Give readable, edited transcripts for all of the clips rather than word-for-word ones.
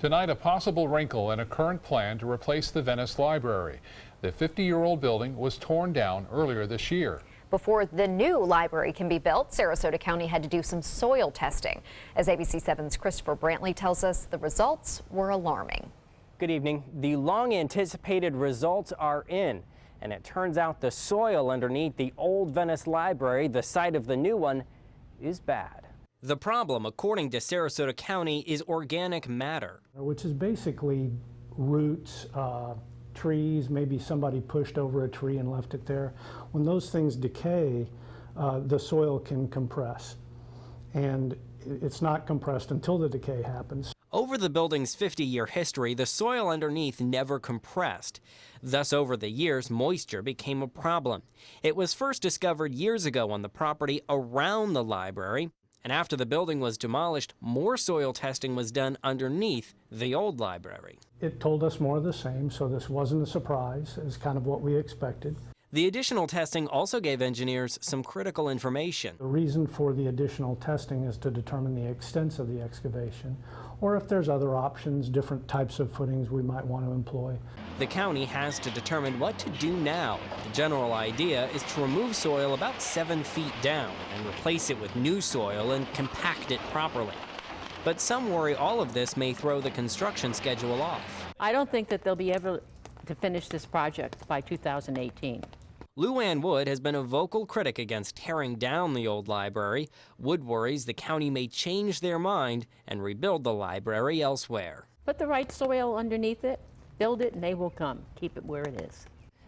Tonight, a possible wrinkle in a current plan to replace the Venice Library. The 50-year-old building was torn down earlier this year. Before the new library can be built, Sarasota County had to do some soil testing. As ABC7's Christopher Brantley tells us, the results were alarming. Good evening. The long-anticipated results are in, and it turns out the soil underneath the old Venice Library, the site of the new one, is bad. The problem, according to Sarasota County, is organic matter, which is basically roots, trees, maybe somebody pushed over a tree and left it there. When those things decay, the soil can compress, and it's not compressed until the decay happens. Over the building's 50-year history, the soil underneath never compressed. Thus, over the years, moisture became a problem. It was first discovered years ago on the property around the library, and after the building was demolished, more soil testing was done underneath the old library. It told us more of the same, so this wasn't a surprise. It's kind of what we expected. The additional testing also gave engineers some critical information. The reason for the additional testing is to determine the extent of the excavation, or if there's other options, different types of footings we might want to employ. The county has to determine what to do now. The general idea is to remove soil about 7 feet down and replace it with new soil and compact it properly. But some worry all of this may throw the construction schedule off. I don't think that they'll be able to finish this project by 2018. Lou Ann Wood has been a vocal critic against tearing down the old library. Wood worries the county may change their mind and rebuild the library elsewhere. Put the right soil underneath it, build it, and they will come. Keep it where it is.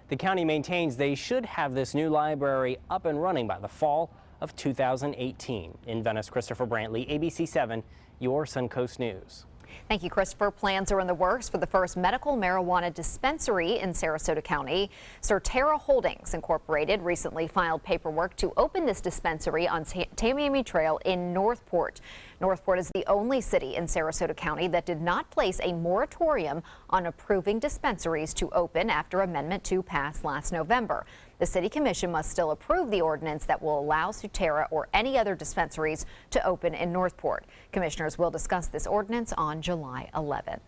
The county maintains they should have this new library up and running by the fall of 2018. In Venice, Christopher Brantley, ABC7, your Suncoast News. Thank you, Christopher. Plans are in the works for the first medical marijuana dispensary in Sarasota County. Certerra Holdings Incorporated recently filed paperwork to open this dispensary on Tamiami Trail in Northport. Northport is the only city in Sarasota County that did not place a moratorium on approving dispensaries to open after Amendment 2 passed last November. The City Commission must still approve the ordinance that will allow Certerra or any other dispensaries to open in Northport. Commissioners will discuss this ordinance on July 11th.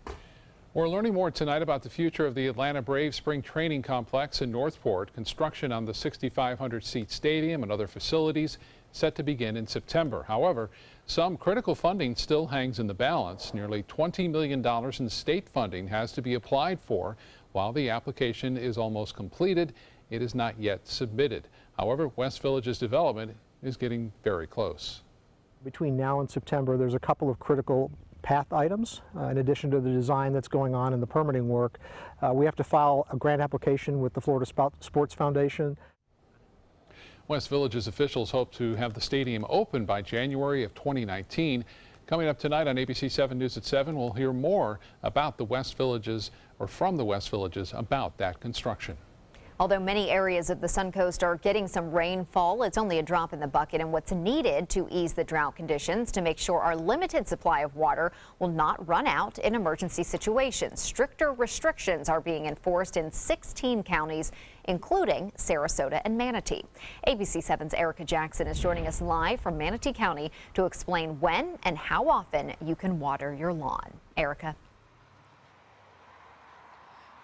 We're learning more tonight about the future of the Atlanta Braves Spring Training Complex in Northport. Construction on the 6,500-seat stadium and other facilities set to begin in September. However, some critical funding still hangs in the balance. Nearly $20 million in state funding has to be applied for. While the application is almost completed, it is not yet submitted. However, West Village's development is getting very close. Between now and September, there's a couple of critical path items. In addition to the design that's going on and the permitting work, we have to file a grant application with the Florida Sports Foundation. West Village's officials hope to have the stadium open by January of 2019. Coming up tonight on ABC7 News at 7, we'll hear more about the West Villages, or from the West Villages, about that construction. Although many areas of the Suncoast are getting some rainfall, it's only a drop in the bucket in what's needed to ease the drought conditions to make sure our limited supply of water will not run out in emergency situations. Stricter restrictions are being enforced in 16 counties, including Sarasota and Manatee. ABC7's Erica Jackson is joining us live from Manatee County to explain when and how often you can water your lawn. Erica.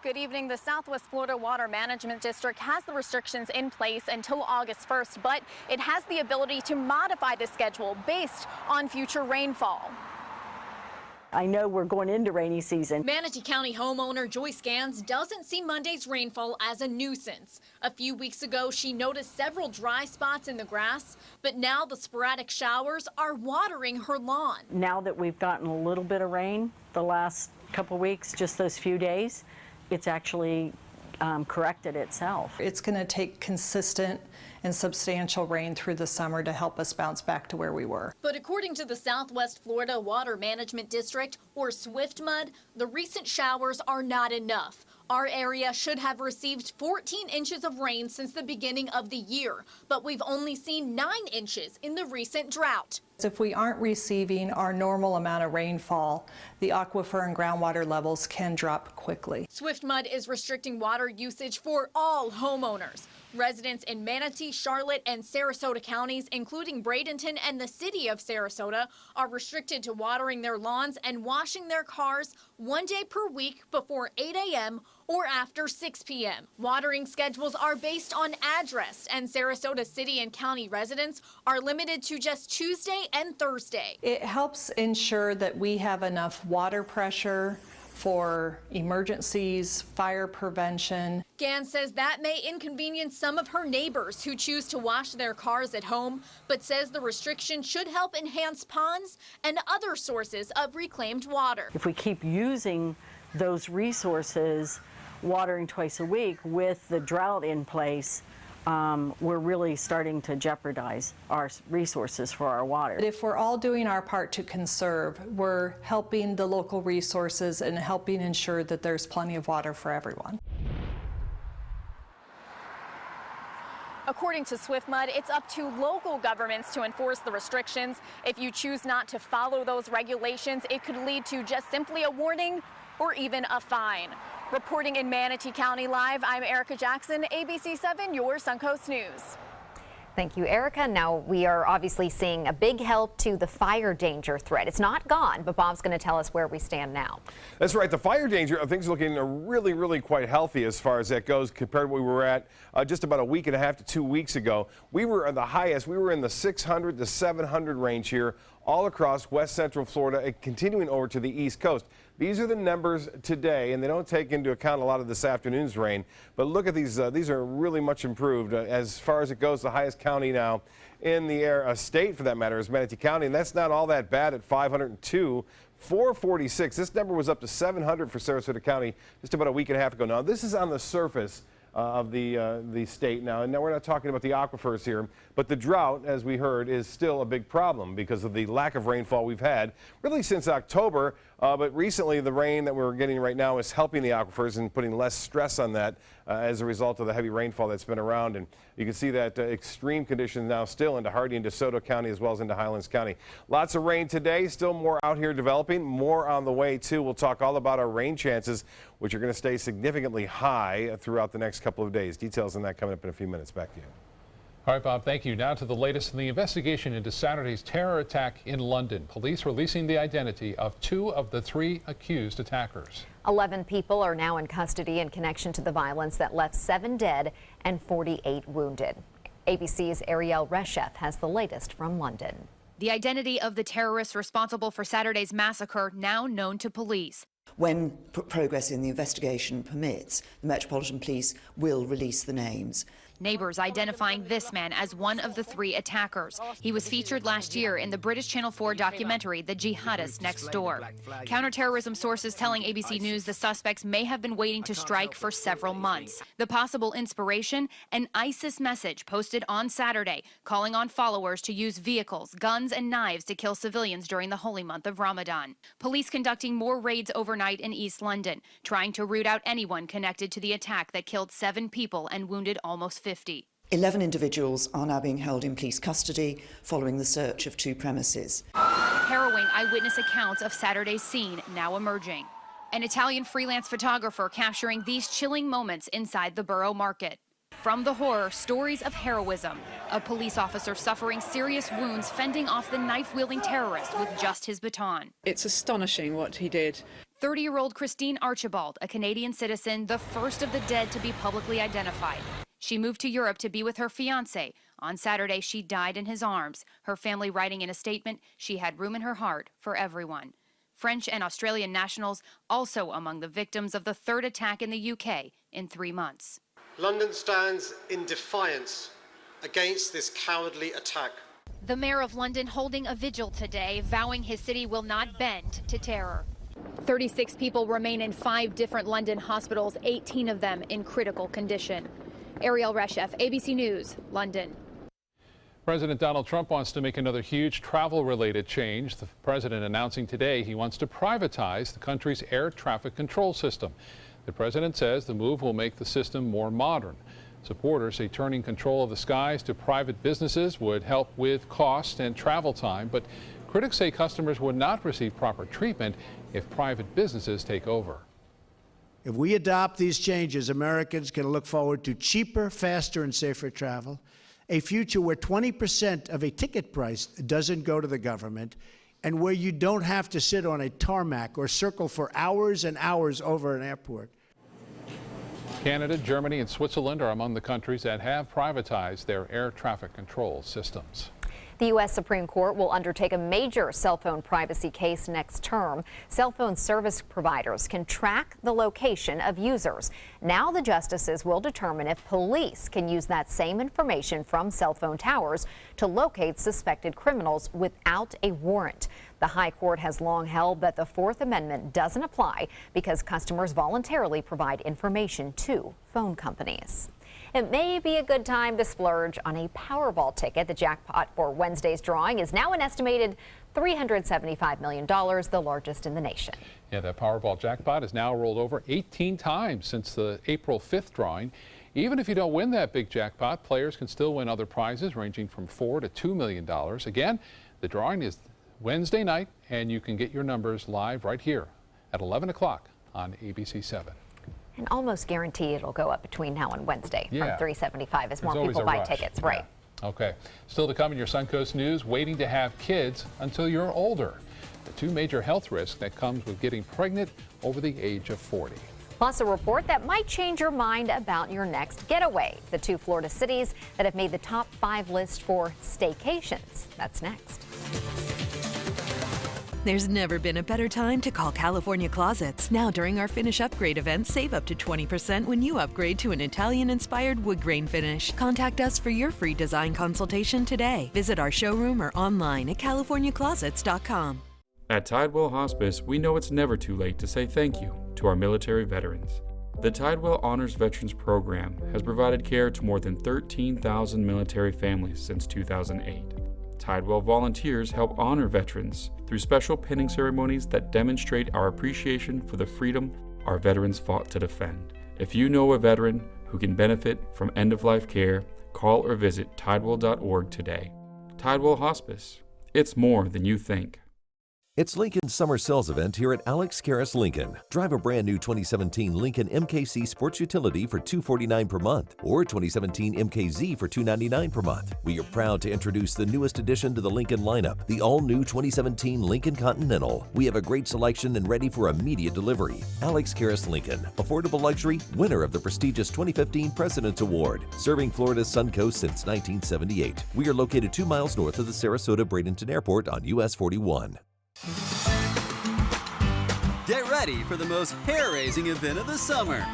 Good evening. The Southwest Florida Water Management District has the restrictions in place until August 1st, but it has the ability to modify the schedule based on future rainfall. I know we're going into rainy season. Manatee County homeowner Joyce Gans doesn't see Monday's rainfall as a nuisance. A few weeks ago, she noticed several dry spots in the grass, but now the sporadic showers are watering her lawn. Now that we've gotten a little bit of rain the last couple weeks, just those few days, it's actually corrected itself. It's going to take consistent and substantial rain through the summer to help us bounce back to where we were. But according to the Southwest Florida Water Management District, or SWIFTMUD, the recent showers are not enough. Our area should have received 14 inches of rain since the beginning of the year, but we've only seen 9 inches in the recent drought. If we aren't receiving our normal amount of rainfall, the aquifer and groundwater levels can drop quickly. SWIFTMUD is restricting water usage for all homeowners. Residents in Manatee, Charlotte, and Sarasota counties, including Bradenton and the city of Sarasota, are restricted to watering their lawns and washing their cars 1 day per week before 8 a.m. or after 6 p.m. Watering schedules are based on address, and Sarasota city and county residents are limited to just Tuesday and Thursday. It helps ensure that we have enough water pressure for emergencies, fire prevention. Gann says that may inconvenience some of her neighbors who choose to wash their cars at home, but says the restriction should help enhance ponds and other sources of reclaimed water. If we keep using those resources, watering twice a week with the drought in place, we're really starting to jeopardize our resources for our water. If we're all doing our part to conserve, we're helping the local resources and helping ensure that there's plenty of water for everyone. According to SwiftMud, it's up to local governments to enforce the restrictions. If you choose not to follow those regulations, it could lead to just simply a warning or even a fine. Reporting in Manatee County Live, I'm Erica Jackson, ABC7, your Suncoast News. Thank you, Erica. Now, we are obviously seeing a big help to the fire danger threat. It's not gone, but Bob's going to tell us where we stand now. That's right. The fire danger, things are looking really quite healthy as far as that goes compared to what we were at just about a week and a half to 2 weeks ago. We were at the highest. We were in the 600 to 700 range here all across west central Florida and continuing over to the east coast. These are the numbers today, and they don't take into account a lot of this afternoon's rain. But look at these. These are really much improved. As far as it goes, the highest county now in the state, for that matter, is Manatee County, and that's not all that bad at 502. 446. This number was up to 700 for Sarasota County just about a week and a half ago. Now, this is on the surface of the state now. And now we're not talking about the aquifers here, but the drought, as we heard, is still a big problem because of the lack of rainfall we've had really since October. But recently, the rain that we're getting right now is helping the aquifers and putting less stress on that as a result of the heavy rainfall that's been around. And you can see that extreme conditions now still into Hardee and DeSoto County as well as into Highlands County. Lots of rain today, still more out here developing, more on the way too. We'll talk all about our rain chances, which are going to stay significantly high throughout the next couple of days. Details on that coming up in a few minutes. Back to you. All right, Bob, thank you. Now to the latest in the investigation into Saturday's terror attack in London. Police releasing the identity of 2 of the 3 accused attackers. 11 people are now in custody in connection to the violence that left 7 dead and 48 wounded. ABC's Ariel Reshef has the latest from London. The identity of the terrorists responsible for Saturday's massacre now known to police. When progress in the investigation permits, the Metropolitan Police will release the names. Neighbors identifying this man as one of the 3 attackers. He was featured last year in the British Channel 4 documentary, The Jihadist Next Door. Counterterrorism sources telling ABC News the suspects may have been waiting to strike for several months. The possible inspiration, an ISIS message posted on Saturday, calling on followers to use vehicles, guns, and knives to kill civilians during the holy month of Ramadan. Police conducting more raids overnight in East London, trying to root out anyone connected to the attack that killed 7 people and wounded almost 50. 11 individuals are now being held in police custody following the search of 2 premises. Harrowing eyewitness accounts of Saturday's scene now emerging. An Italian freelance photographer capturing these chilling moments inside the Borough Market. From the horror, stories of heroism. A police officer suffering serious wounds fending off the knife-wielding terrorist with just his baton. It's astonishing what he did. 30-year-old Christine Archibald, a Canadian citizen, the first of the dead to be publicly identified. She moved to Europe to be with her fiancé. On Saturday, she died in his arms, her family writing in a statement she had room in her heart for everyone. French and Australian nationals also among the victims of the 3rd attack in the UK in 3 months. London stands in defiance against this cowardly attack. The mayor of London holding a vigil today, vowing his city will not bend to terror. 36 people remain in 5 different London hospitals, 18 of them in critical condition. Ariel Reshef, ABC News, London. President Donald Trump wants to make another huge travel-related change. The president announcing today he wants to privatize the country's air traffic control system. The president says the move will make the system more modern. Supporters say turning control of the skies to private businesses would help with cost and travel time, but critics say customers would not receive proper treatment if private businesses take over. If we adopt these changes, Americans can look forward to cheaper, faster, and safer travel, a future where 20% of a ticket price doesn't go to the government, and where you don't have to sit on a tarmac or circle for hours and hours over an airport. Canada, Germany, and Switzerland are among the countries that have privatized their air traffic control systems. The U.S. Supreme Court will undertake a major cell phone privacy case next term. Cell phone service providers can track the location of users. Now the justices will determine if police can use that same information from cell phone towers to locate suspected criminals without a warrant. The High Court has long held that the Fourth Amendment doesn't apply because customers voluntarily provide information to phone companies. It may be a good time to splurge on a Powerball ticket. The jackpot for Wednesday's drawing is now an estimated $375 million, the largest in the nation. Yeah, that Powerball jackpot has now rolled over 18 times since the April 5th drawing. Even if you don't win that big jackpot, players can still win other prizes ranging from $4 to $2 million. Again, the drawing is Wednesday night, and you can get your numbers live right here at 11 o'clock on ABC7. And almost guarantee it'll go up between now and Wednesday from $375 as more people buy tickets. Yeah. Right. Okay. Still to come in your Suncoast News, waiting to have kids until you're older. The two major health risks that comes with getting pregnant over the age of 40. Plus a report that might change your mind about your next getaway. The two Florida cities that have made the top 5 list for staycations. That's next. There's never been a better time to call California Closets. Now during our Finish Upgrade event, save up to 20% when you upgrade to an Italian-inspired wood grain finish. Contact us for your free design consultation today. Visit our showroom or online at californiaclosets.com. At Tidewell Hospice, we know it's never too late to say thank you to our military veterans. The Tidewell Honors Veterans Program has provided care to more than 13,000 military families since 2008. Tidewell volunteers help honor veterans through special pinning ceremonies that demonstrate our appreciation for the freedom our veterans fought to defend. If you know a veteran who can benefit from end-of-life care, call or visit tidewell.org today. Tidewell Hospice. It's more than you think. It's Lincoln's summer sales event here at Alex Karras Lincoln. Drive a brand new 2017 Lincoln MKC Sports Utility for $249 per month or 2017 MKZ for $299 per month. We are proud to introduce the newest addition to the Lincoln lineup, the all-new 2017 Lincoln Continental. We have a great selection and ready for immediate delivery. Alex Karras Lincoln, affordable luxury, winner of the prestigious 2015 President's Award, serving Florida's Suncoast since 1978. We are located 2 miles north of the Sarasota-Bradenton Airport on US 41. Get ready for the most hair-raising event of the summer.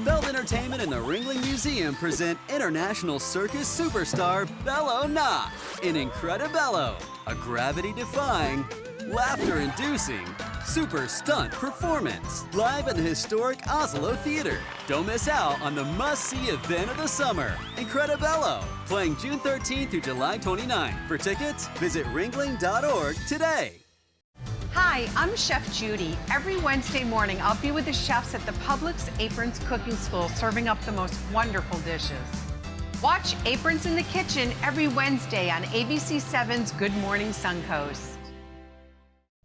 Feld Entertainment and the Ringling Museum present international circus superstar Bello Nah in Incredibello, a gravity-defying, laughter-inducing, super stunt performance live at the historic Oslo Theater. Don't miss out on the must-see event of the summer, Incredibello, playing June 13th through July 29th. For tickets, visit ringling.org today. Hi, I'm Chef Judy. Every Wednesday morning, I'll be with the chefs at the Publix Aprons Cooking School serving up the most wonderful dishes. Watch Aprons in the Kitchen every Wednesday on ABC7's Good Morning Suncoast.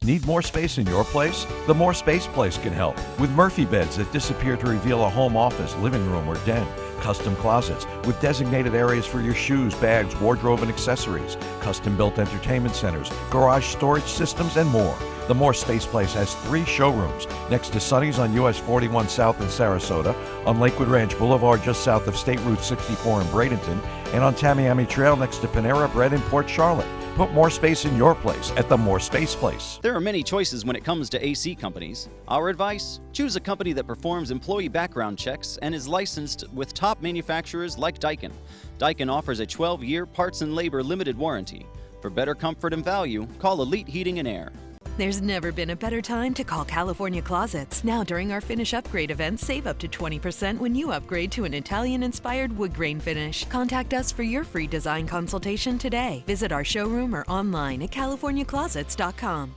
Need more space in your place? The More Space Place can help. With Murphy beds that disappear to reveal a home office, living room, or den. Custom closets with designated areas for your shoes, bags, wardrobe, and accessories. Custom-built entertainment centers, garage storage systems, and more. The More Space Place has 3 showrooms next to Sonny's on US 41 South in Sarasota, on Lakewood Ranch Boulevard just south of State Route 64 in Bradenton, and on Tamiami Trail next to Panera Bread in Port Charlotte. Put more space in your place at the More Space Place. There are many choices when it comes to AC companies. Our advice? Choose a company that performs employee background checks and is licensed with top manufacturers like Daikin. Daikin offers a 12-year parts and labor limited warranty. For better comfort and value, call Elite Heating and Air. There's never been a better time to call California Closets. Now during our Finish Upgrade event, save up to 20% when you upgrade to an Italian-inspired wood grain finish. Contact us for your free design consultation today. Visit our showroom or online at californiaclosets.com.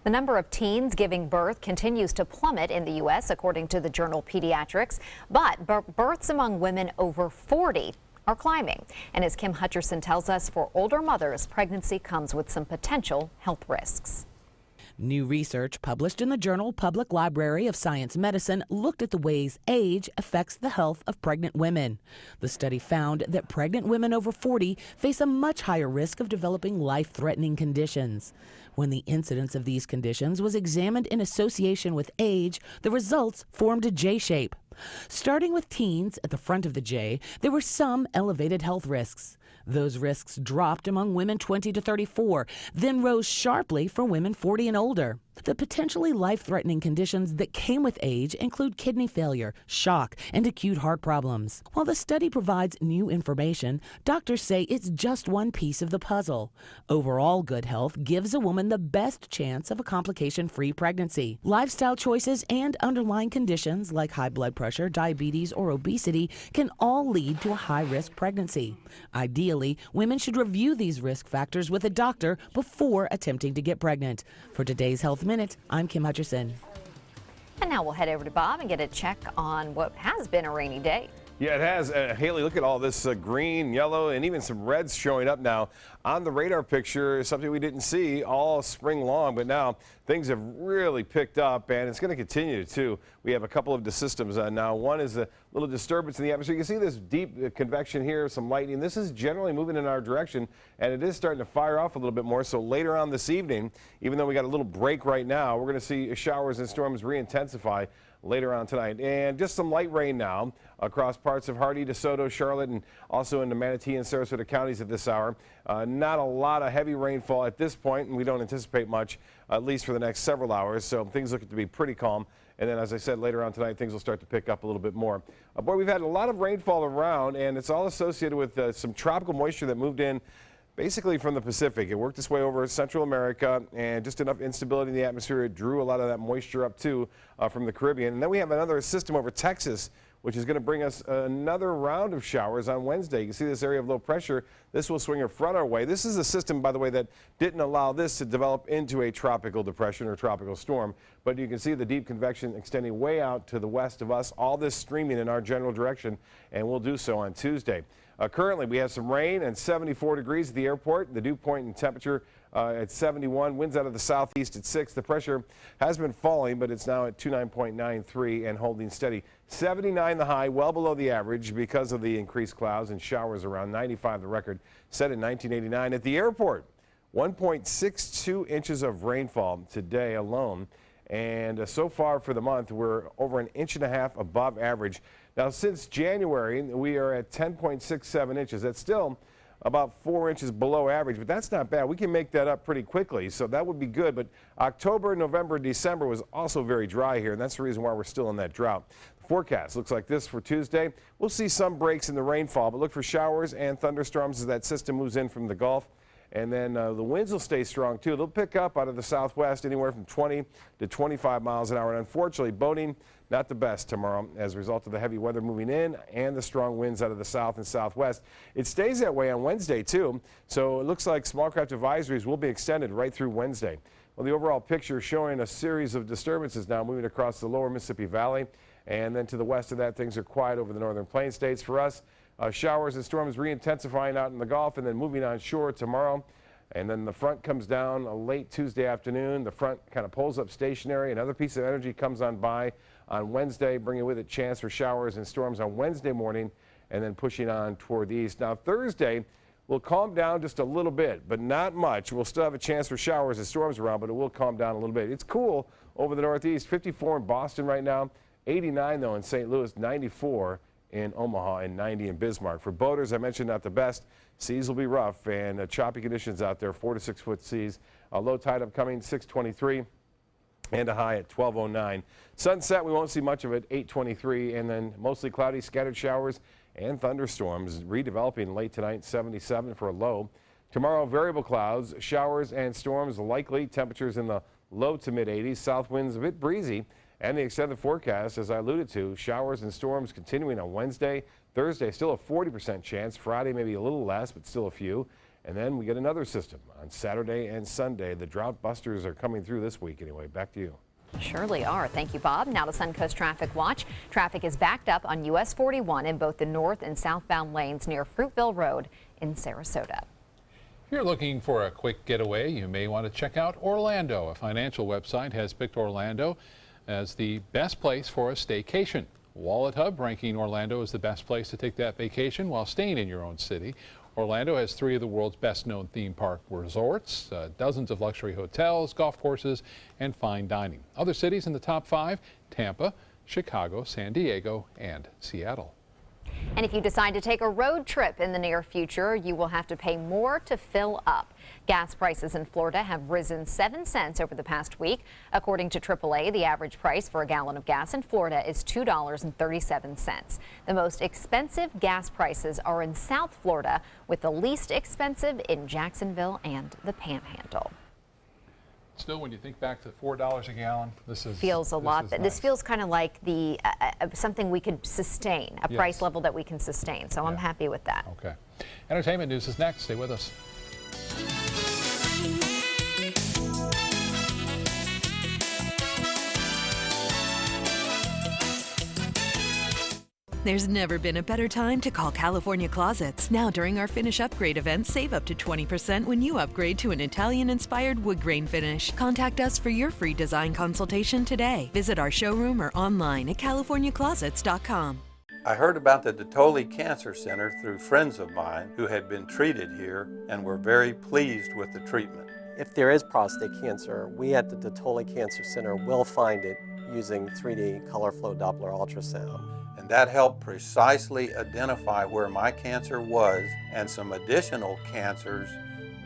The number of teens giving birth continues to plummet in the U.S., according to the journal Pediatrics, but births among women over 40 are climbing. And as Kim Hutcherson tells us, for older mothers, pregnancy comes with some potential health risks. New research published in the journal Public Library of Science Medicine looked at the ways age affects the health of pregnant women. The study found that pregnant women over 40 face a much higher risk of developing life-threatening conditions. When the incidence of these conditions was examined in association with age, the results formed a J-shape. Starting with teens at the front of the J, there were some elevated health risks. Those risks dropped among women 20 to 34, then rose sharply for women 40 and older. The potentially life-threatening conditions that came with age include kidney failure, shock, and acute heart problems. While the study provides new information, doctors say it's just one piece of the puzzle. Overall good health gives a woman the best chance of a complication-free pregnancy. Lifestyle choices and underlying conditions like high blood pressure, diabetes, or obesity can all lead to a high-risk pregnancy. Ideally, women should review these risk factors with a doctor before attempting to get pregnant. For today's Health Minute, I'm Kim Hutcherson. And now we'll head over to Bob and get a check on what has been a rainy day. Yeah, it has. Haley, look at all this green, yellow, and even some reds showing up now on the radar picture, something we didn't see all spring long, but now things have really picked up, and it's going to continue to. We have a couple of systems now. One is a little disturbance in the atmosphere. You can see this deep convection here, some lightning. This is generally moving in our direction, and it is starting to fire off a little bit more. So later on this evening, even though we got a little break right now, we're going to see showers and storms re-intensify later on tonight. And just some light rain now across parts of Hardee, DeSoto, Charlotte, and also into Manatee and Sarasota counties at this hour. Not a lot of heavy rainfall at this point, and we don't anticipate much, at least for the next several hours. So things look to be pretty calm. And then, as I said, later on tonight, things will start to pick up a little bit more. Boy, we've had a lot of rainfall around, and it's all associated with some tropical moisture that moved in basically from the Pacific. It worked its way over Central America, and just enough instability in the atmosphere. It drew a lot of that moisture up too from the Caribbean. And then we have another system over Texas, which is going to bring us another round of showers on Wednesday. You can see this area of low pressure. This will swing in front our way. This is a system, by the way, that didn't allow this to develop into a tropical depression or tropical storm. But you can see the deep convection extending way out to the west of us, all this streaming in our general direction, and we'll do so on Tuesday. Currently, we have some rain and 74 degrees at the airport. The dew point in temperature at 71. Winds out of the southeast at 6. The pressure has been falling, but it's now at 29.93 and holding steady. 79 the high, well below the average because of the increased clouds and showers around. 95 the record set in 1989. At the airport, 1.62 inches of rainfall today alone. And so far for the month, we're over an inch and a half above average. Now, since January, we are at 10.67 inches. That's still about 4 inches below average, but that's not bad. We can make that up pretty quickly, so that would be good. But October, November, December was also very dry here, and that's the reason why we're still in that drought. The forecast looks like this for Tuesday. We'll see some breaks in the rainfall, but look for showers and thunderstorms as that system moves in from the Gulf. And then the winds will stay strong, too. They'll pick up out of the southwest anywhere from 20 to 25 miles an hour. And unfortunately, boating, not the best tomorrow as a result of the heavy weather moving in and the strong winds out of the south and southwest. It stays that way on Wednesday, too. So it looks like small craft advisories will be extended right through Wednesday. Well, the overall picture showing a series of disturbances now moving across the lower Mississippi Valley. And then to the west of that, things are quiet over the northern plain states for us. Showers and storms re-intensifying out in the Gulf and then moving on shore tomorrow. And then the front comes down late Tuesday afternoon. The front kind of pulls up stationary. Another piece of energy comes on by on Wednesday, bringing with it chance for showers and storms on Wednesday morning and then pushing on toward the east. Now, Thursday will calm down just a little bit, but not much. We'll still have a chance for showers and storms around, but it will calm down a little bit. It's cool over the northeast. 54 in Boston right now. 89, though, in St. Louis. 94 in Omaha and 90 in Bismarck. For boaters, I mentioned not the best. Seas will be rough and choppy conditions out there, 4 to 6 foot seas. A low tide upcoming, 6:23, and a high at 12:09. Sunset, we won't see much of it, 8:23, and then mostly cloudy, scattered showers and thunderstorms redeveloping late tonight, 77 for a low. Tomorrow, variable clouds, showers and storms likely. Temperatures in the low to mid 80s. South winds a bit breezy. And the extended forecast, as I alluded to, showers and storms continuing on Wednesday. Thursday, still a 40% chance. Friday, maybe a little less, but still a few. And then we get another system on Saturday and Sunday. The drought busters are coming through this week anyway. Back to you. Surely are. Thank you, Bob. Now to Suncoast Traffic Watch. Traffic is backed up on US 41 in both the north and southbound lanes near Fruitville Road in Sarasota. If you're looking for a quick getaway, you may want to check out Orlando. A financial website has picked Orlando as the best place for a staycation. Wallet Hub ranking Orlando as the best place to take that vacation while staying in your own city. Orlando has 3 of the world's best-known theme park resorts, dozens of luxury hotels, golf courses, and fine dining. Other cities in the top 5, Tampa, Chicago, San Diego, and Seattle. And if you decide to take a road trip in the near future, you will have to pay more to fill up. Gas prices in Florida have risen 7 cents over the past week. According to AAA, the average price for a gallon of gas in Florida is $2.37. The most expensive gas prices are in South Florida, with the least expensive in Jacksonville and the Panhandle. Still, when you think back to $4 a gallon, this feels a lot. Nice. This feels kind of like the something we could sustain, a Yes. price level that we can sustain. So I'm happy with that. Okay. Entertainment news is next. Stay with us. There's never been a better time to call California Closets. Now during our Finish Upgrade event, save up to 20% when you upgrade to an Italian-inspired wood grain finish. Contact us for your free design consultation today. Visit our showroom or online at californiaclosets.com. I heard about the Dettoli Cancer Center through friends of mine who had been treated here and were very pleased with the treatment. If there is prostate cancer, we at the Dettoli Cancer Center will find it using 3D color flow Doppler ultrasound. And that helped precisely identify where my cancer was and some additional cancers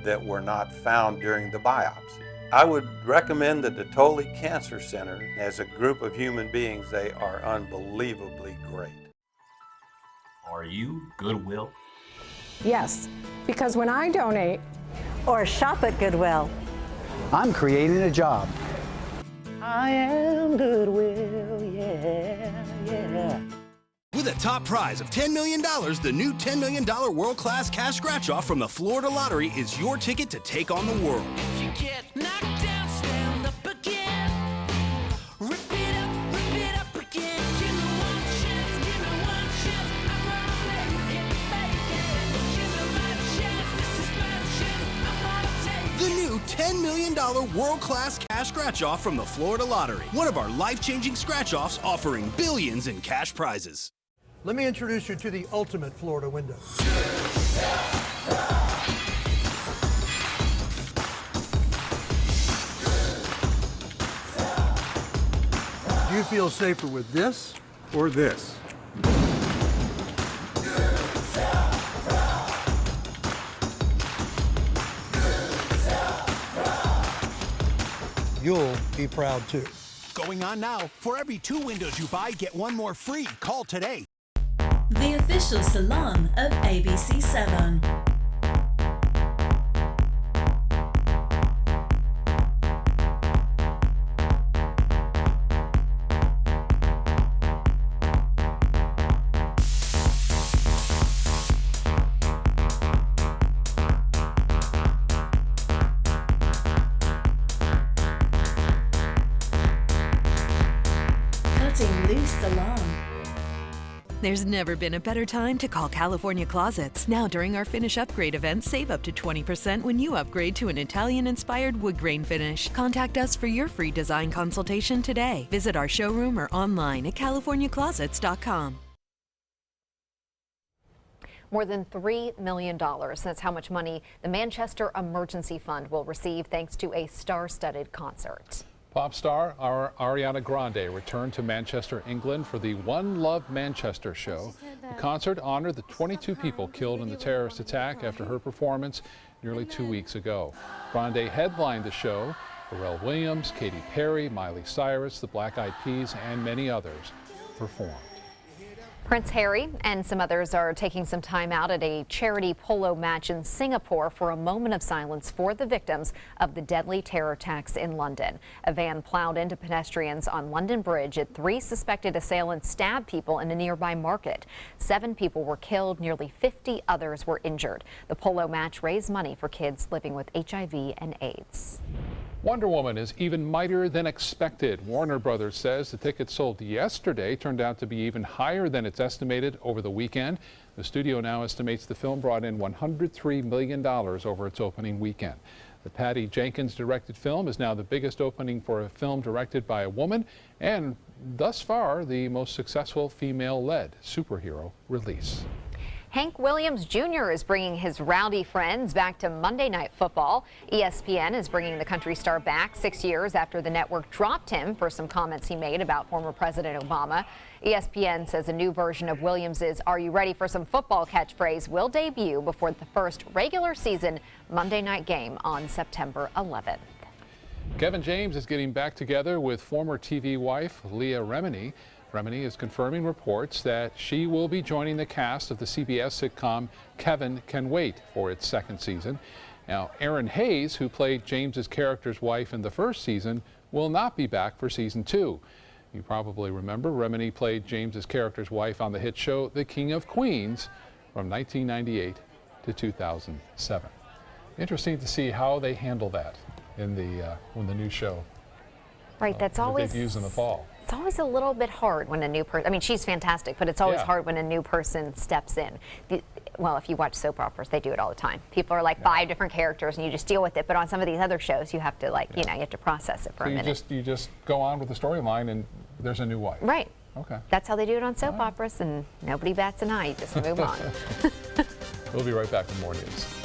that were not found during the biopsy. I would recommend the Dettoli Cancer Center. As a group of human beings, they are unbelievably great. Are you Goodwill? Yes, because when I donate or shop at Goodwill, I'm creating a job. I am Goodwill, yeah, yeah. With a top prize of $10 million, the new $10 million world-class cash scratch-off from the Florida Lottery is your ticket to take on the world. If you get knocked down, stand up again. Rip it up again. Give me one chance, I'm gonna make it. Give me my chance, this is my chance, I'm gonna take it. The new $10 million world-class cash scratch-off from the Florida Lottery. One of our life-changing scratch-offs offering billions in cash prizes. Let me introduce you to the ultimate Florida window. Do you feel safer with this or this? You'll be proud too. Going on now. For every 2 windows you buy, get 1 more free. Call today. The official salon of ABC7. Cutting Loose Salon. There's never been a better time to call California Closets. Now during our Finish Upgrade event, save up to 20% when you upgrade to an Italian-inspired wood grain finish. Contact us for your free design consultation today. Visit our showroom or online at californiaclosets.com. More than $3 million. That's how much money the Manchester Emergency Fund will receive thanks to a star-studded concert. Pop star Ariana Grande returned to Manchester, England for the One Love Manchester show. The concert honored the 22 people killed in the terrorist attack after her performance nearly 2 weeks ago. Grande headlined the show. Pharrell Williams, Katy Perry, Miley Cyrus, the Black Eyed Peas, and many others performed. Prince Harry and some others are taking some time out at a charity polo match in Singapore for a moment of silence for the victims of the deadly terror attacks in London. A van plowed into pedestrians on London Bridge and 3 suspected assailants stabbed people in a nearby market. 7 people were killed, nearly 50 others were injured. The polo match raised money for kids living with HIV and AIDS. Wonder Woman is even mightier than expected. Warner Brothers says the tickets sold yesterday turned out to be even higher than it's estimated over the weekend. The studio now estimates the film brought in $103 million over its opening weekend. The Patty Jenkins directed film is now the biggest opening for a film directed by a woman and thus far the most successful female-led superhero release. Hank Williams Jr. is bringing his rowdy friends back to Monday Night Football. ESPN is bringing the country star back 6 years after the network dropped him for some comments he made about former President Obama. ESPN says a new version of Williams's "Are you ready for some football" catchphrase will debut before the first regular season Monday night game on September 11th. Kevin James is getting back together with former TV wife Leah Remini. Remini is confirming reports that she will be joining the cast of the CBS sitcom Kevin Can Wait for its second season. Now, Erin Hayes, who played James's character's wife in the first season, will not be back for season 2. You probably remember Remini played James's character's wife on the hit show The King of Queens from 1998 to 2007. Interesting to see how they handle that in the when the new show. Right, that's always debuts in the fall. It's always a little bit hard when a new person, I mean, she's fantastic, but it's always hard when a new person steps in. Well, if you watch soap operas, they do it all the time. People are like 5 different characters and you just deal with it. But on some of these other shows, you have to you know, you have to process it for a minute. You just go on with the storyline and there's a new wife. Right. Okay. That's how they do it on soap operas, and nobody bats an eye. You just move on. We'll be right back with more news.